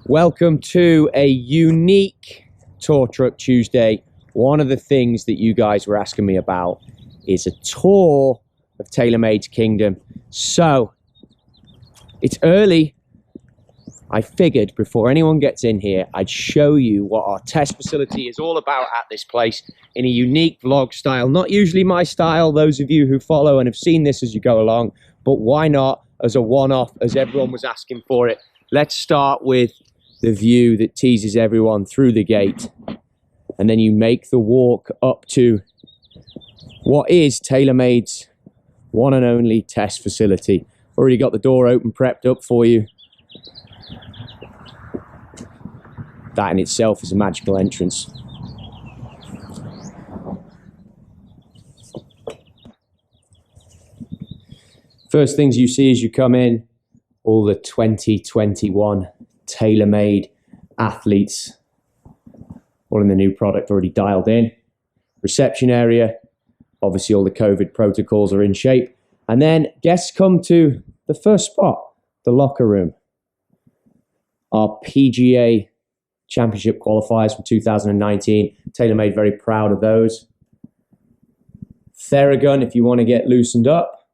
Welcome to a unique Tour Truck Tuesday. One of the things that you guys were asking me about is a tour of TaylorMade's Kingdom. So, it's early. I figured before anyone gets in here, I'd show you what our test facility is all about at this place in a unique vlog style. Not usually my style, those of you who follow and have seen this as you go along, but why not as a one-off, as everyone was asking for it. Let's start with the view that teases everyone through the gate, and then you make the walk up to what is TaylorMade's one and only test facility. Already got the door open, prepped up for you. That in itself is a magical entrance. First things you see as you come in, all the 2021 TaylorMade athletes, all in the new product, already dialed in. Reception area, obviously all the COVID protocols are in shape. And then guests come to the first spot, the locker room. Our PGA Championship qualifiers from 2019. TaylorMade very proud of those. Theragun if you want to get loosened up.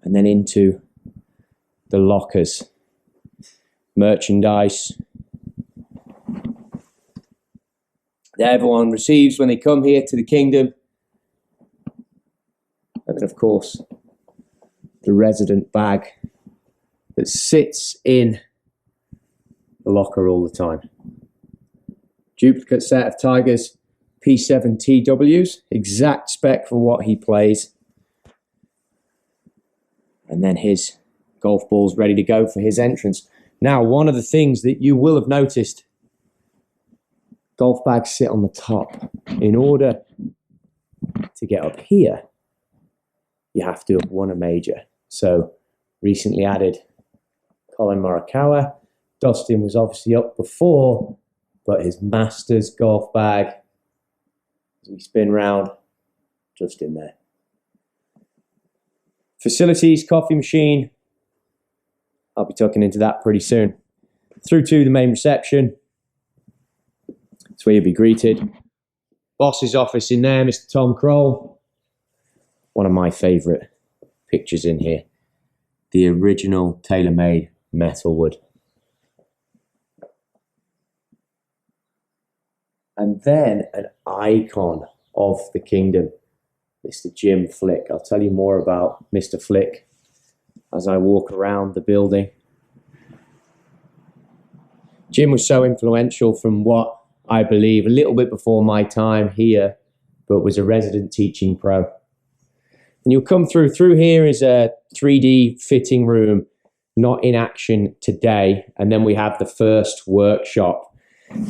And then into the lockers. Merchandise that everyone receives when they come here to the Kingdom. And then of course the resident bag that sits in the locker all the time. Duplicate set of Tiger's P7 TWs, exact spec for what he plays. And then his golf balls ready to go for his entrance. Now, one of the things that you will have noticed, golf bags sit on the top. In order to get up here, you have to have won a major. So, recently added Colin Morikawa. Dustin was obviously up before, but his Masters golf bag, as we spin round, just in there. Facilities, coffee machine. I'll be tucking into that pretty soon. Through to the main reception. That's where you'll be greeted. Boss's office in there, Mr. Tom Kroll. One of my favourite pictures in here. The original TaylorMade metalwood. And then an icon of the Kingdom, Mr. Jim Flick. I'll tell you more about Mr. Flick as I walk around the building. Jim was so influential from what I believe, a little bit before my time here, but was a resident teaching pro. And you'll come through here is a 3D fitting room, not in action today. And then we have the first workshop.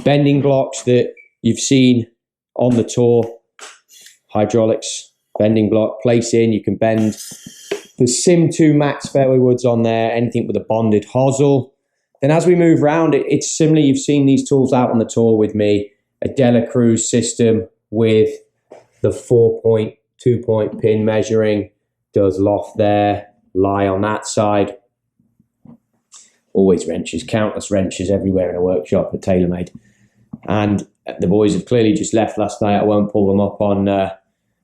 Bending blocks that you've seen on the tour, hydraulics, bending block, place in, you can bend the Sim 2 Max fairway woods on there, anything with a bonded hosel. Then as we move around, it's similar, you've seen these tools out on the tour with me, a Dela Cruz system with the 4-point, 2-point pin measuring, does loft there, lie on that side. Always wrenches, countless wrenches everywhere in a workshop at TaylorMade. And the boys have clearly just left last night. I won't pull them up on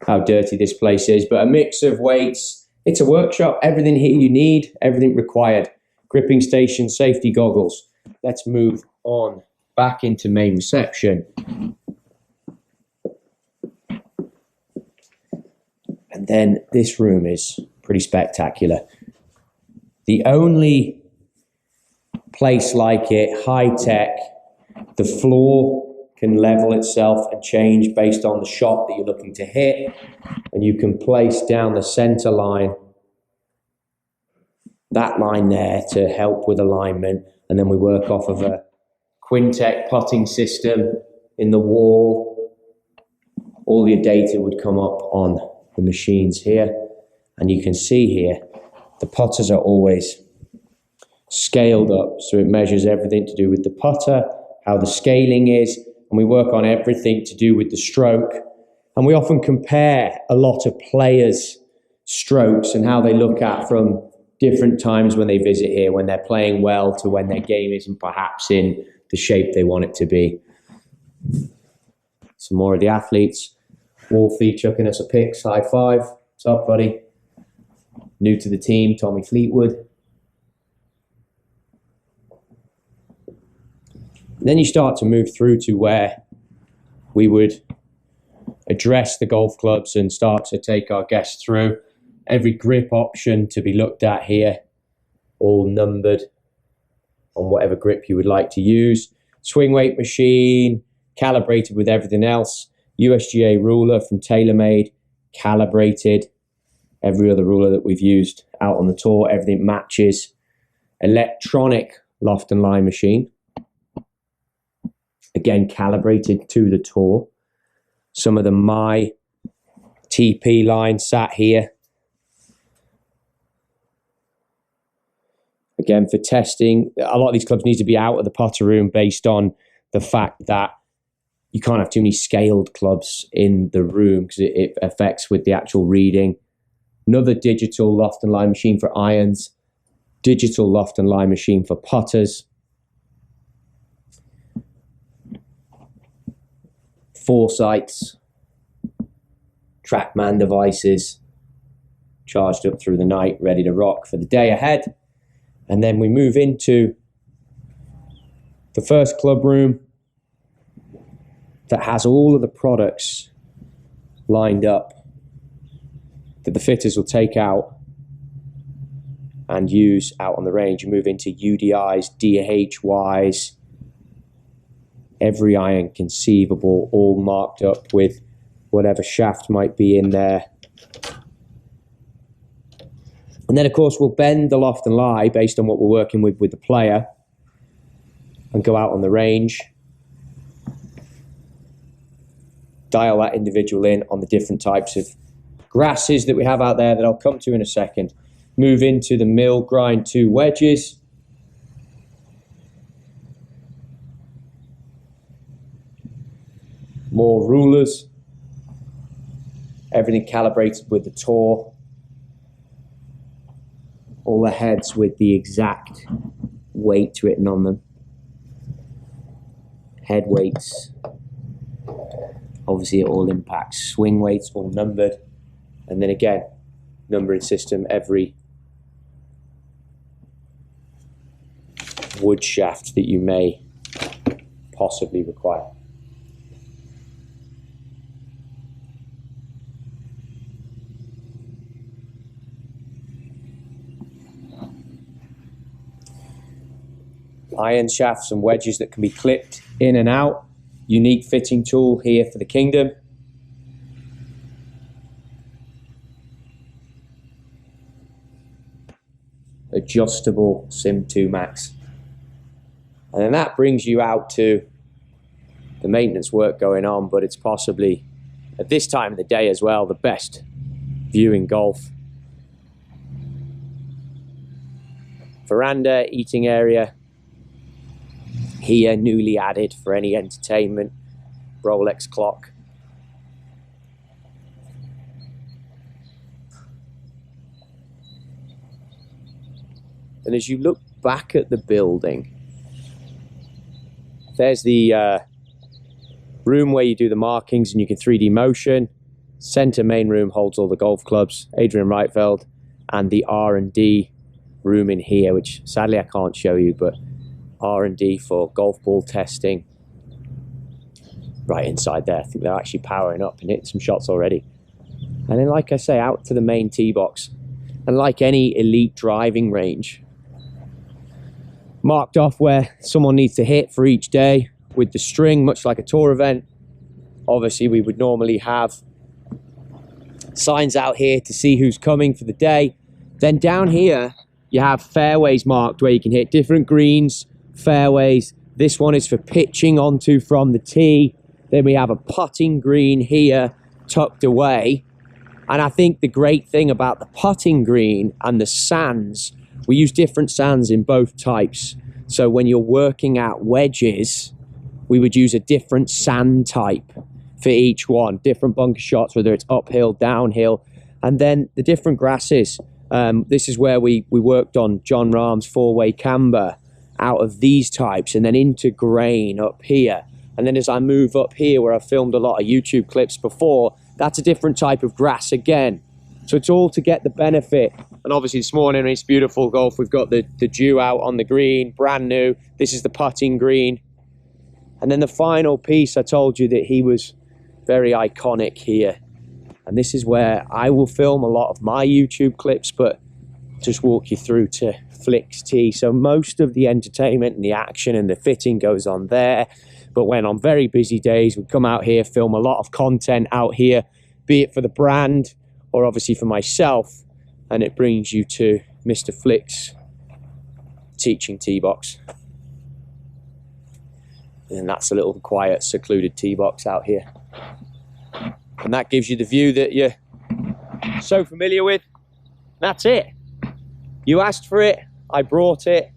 how dirty this place is, but a mix of weights. It's a workshop, everything here you need, everything required. Gripping station, safety goggles. Let's move on back into main reception. And then this room is pretty spectacular. The only place like it, high tech, the floor can level itself and change based on the shot that you're looking to hit. And you can place down the center line, that line there to help with alignment. And then we work off of a Quintec putting system in the wall. All your data would come up on the machines here. And you can see here, the putters are always scaled up. So it measures everything to do with the putter, how the scaling is, and we work on everything to do with the stroke. And we often compare a lot of players strokes and how they look at from different times when they visit here, when they're playing well to when their game isn't perhaps in the shape they want it to be. Some more of the athletes. Wolfie chucking us a pics. High five. What's up, buddy? New to the team, Tommy Fleetwood. Then you start to move through to where we would address the golf clubs and start to take our guests through. Every grip option to be looked at here, all numbered on whatever grip you would like to use. Swing weight machine, calibrated with everything else. USGA ruler from TaylorMade, calibrated. Every other ruler that we've used out on the tour, everything matches. Electronic loft and line machine. Again, calibrated to the tour. Some of the My TP line sat here. Again, for testing, a lot of these clubs need to be out of the putter room based on the fact that you can't have too many scaled clubs in the room because it affects with the actual reading. Another digital loft and line machine for irons. Digital loft and line machine for putters. Foresights, TrackMan devices, charged up through the night, ready to rock for the day ahead. And then we move into the first club room that has all of the products lined up that the fitters will take out and use out on the range. You move into UDIs, DHYs, every iron conceivable, all marked up with whatever shaft might be in there. And then, of course, we'll bend the loft and lie based on what we're working with the player and go out on the range, dial that individual in on the different types of grasses that we have out there that I'll come to in a second. Move into the mill, grind 2 wedges. More rulers, everything calibrated with the tour, all the heads with the exact weight written on them, head weights, obviously it all impacts, swing weights all numbered, and then again, numbering system, every wood shaft that you may possibly require. Iron shafts and wedges that can be clipped in and out. Unique fitting tool here for the Kingdom. Adjustable Sim 2 Max. And then that brings you out to the maintenance work going on, but it's possibly, at this time of the day as well, the best viewing golf. Veranda, eating area. Here, newly added for any entertainment, Rolex clock. And as you look back at the building, there's the room where you do the markings and you can 3D motion. Center main room holds all the golf clubs, Adrian Reitfeld, and the R&D room in here, which sadly I can't show you, but R&D for golf ball testing right inside there. I think they're actually powering up and hitting some shots already. And then, like I say, out to the main tee box. And like any elite driving range, marked off where someone needs to hit for each day with the string, much like a tour event. Obviously, we would normally have signs out here to see who's coming for the day. Then down here, you have fairways marked where you can hit different greens, fairways. This one is for pitching onto from the tee. Then we have a putting green here tucked away. And I think the great thing about the putting green and the sands, we use different sands in both types. So when you're working out wedges, we would use a different sand type for each one, different bunker shots, whether it's uphill, downhill. And then the different grasses. This is where we worked on John Rahm's four-way camber out of these types, and then into grain up here. And then as I move up here where I filmed a lot of YouTube clips before, that's a different type of grass again. So it's all to get the benefit. And obviously this morning it's beautiful golf. We've got the dew out on the green, brand new. This is the putting green. And then the final piece, I told you that he was very iconic here. And this is where I will film a lot of my YouTube clips, but just walk you through to Flick's tee. So most of the entertainment and the action and the fitting goes on there. But when on very busy days, we come out here, film a lot of content out here, be it for the brand or obviously for myself. And it brings you to Mr. Flick's teaching tee box. And that's a little quiet, secluded tee box out here. And that gives you the view that you're so familiar with. That's it. You asked for it, I brought it.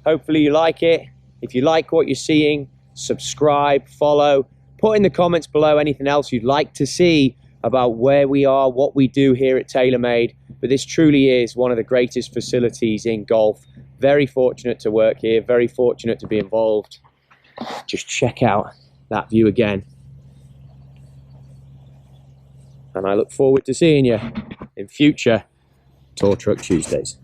Hopefully you like it. If you like what you're seeing, subscribe, follow. Put in the comments below anything else you'd like to see about where we are, what we do here at TaylorMade. But this truly is one of the greatest facilities in golf. Very fortunate to work here, very fortunate to be involved. Just check out that view again. And I look forward to seeing you in future Tour Truck Tuesdays.